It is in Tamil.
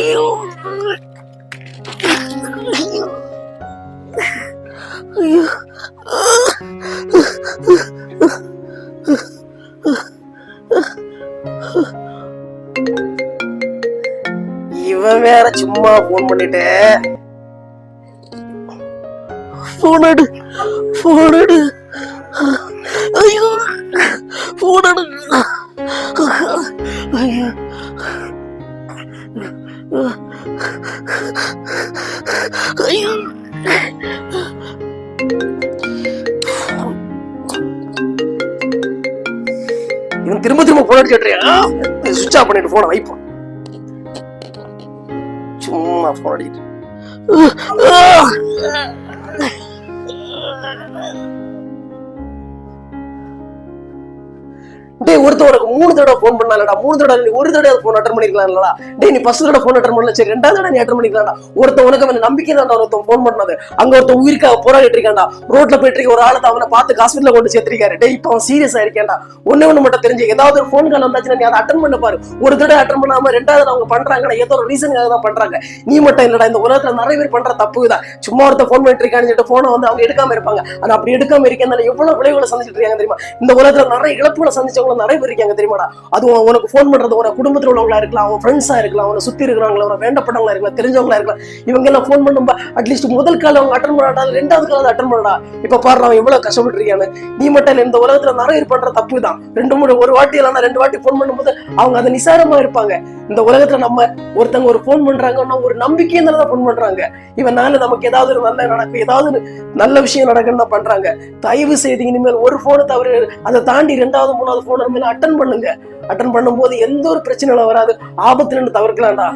ஐயோ ஐயோ இவன் வேற சும்மா போன் பண்ணிட்டு போன் எடு ஐயோ போன் எடு ஐயோ ஐயோ இவன் திரும்ப போன் அடிச்சுட்றியா? சுவிட்ச் ஆஃப் பண்ணிட்டு போன வைப்போம். சும்மா போன் அடிக்கிட்டு டேய் ஒருத்தவனுக்கு 3 தடவை போன் பண்ணாலடா, 3 தடவை ஒரு தடவை போன் அட்டன் பண்ணிருக்கலாம்லடா. டேய் நீ ஃபர்ஸ்ட் தடவை போன் அட்டன் பண்ணல, சரி 2வது தடவை நீ அட்டன் பண்ணிக்கலாம்டா. ஒருத்தவனுக்கு அவன் நம்பிக்கை தான் ஒருத்தன் போன் பண்ணது. அங்க ஒருத்தன் உயிருக்காக போராடிட்டு இருக்கான்டா. ரோட்ல போயிட்டு இருக்க ஒரு ஆளை அவனை பார்த்து ஹாஸ்பிட்டல்ல கொண்டு சேர்த்திருக்காரு. டேய் இப்ப அவன் சீரியஸா இருக்கேன்டா. ஒண்ணு மட்டும் தெரிஞ்சு ஏதாவது ஒரு போன் கால் வந்தாச்சுன்னா நீ அதை அட்டன் பண்ண பாரு. ஒரு தடவை அட்டன் பண்ணாம 2வது அவங்க பண்றாங்கன்னா ஏதோ ஒரு ரீசனுக்காக தான் பண்றாங்க. நீ மட்டும் இல்லடா, இந்த உலகத்துல நிறைய பேர் பண்ற தப்பு தான். சும்மா ஒருத்தன் போன் பண்ணிட்டு இருக்கான்னு சொல்லிட்டு போனை வந்து அவங்க எடுக்காம இருப்பாங்க. ஆனா அப்படி எடுக்காம இருக்கனால எவ்வளவு விளைவுகளை சந்திச்சிட்டு இருக்காங்க தெரியுமா? இந்த உலகத்துல நிறைய இழப்புகளை சந்திச்சவங்க நிறைய பேர் இருக்காங்க தெரியுமா? அது உனக்கு போன் பண்றது உன குடும்பத்தில் உள்ளவங்களா இருக்கலாம், அவன் ஃப்ரெண்ட்ஸா இருக்கலாம், அவனை சுத்தி இருக்கிறவங்களா, அவனை வேண்டப்பட்டவங்களா இருக்கலாம், தெரிஞ்சவங்களா இருக்கலாம். இவங்க எல்லாம் போன் பண்ணும்பா அட்லீஸ்ட் முதல் கால அவங்க அட்டன் பண்ணாடா, 2வது கால அட்டன் பண்ணடா. இப்ப பாரு அவன் எவ்வளவு கஷ்டப்பட்டு இருக்கான்னு. நீ மட்டும் இந்த உலகத்துல நிறைய பேர் பண்ற தப்பு தான். 2 வாட்டி இல்லைன்னா 2 வாட்டி போன் பண்ணும்போது அவங்க அதை நிசாரமா இருப்பாங்க. இந்த உலகத்துல நம்ம ஒருத்தவங்க ஒரு போன் பண்றாங்கன்னா ஒரு நம்பிக்கைன்றதான் போன் பண்றாங்க. இவனால நமக்கு ஏதாவது ஒரு நல்ல நடக்கும், ஏதாவது நல்ல விஷயம் நடக்குன்னு பண்றாங்க. தயவு செய்து இனிமேல் ஒரு போனை தவிர அதை தாண்டி 2வது 3வது போன் அட்டன் பண்ணுங்க. அட்டன் பண்ணும்போது எந்த ஒரு பிரச்சனையும் வராது, ஆபத்துல தவிர்க்கலாம்டா.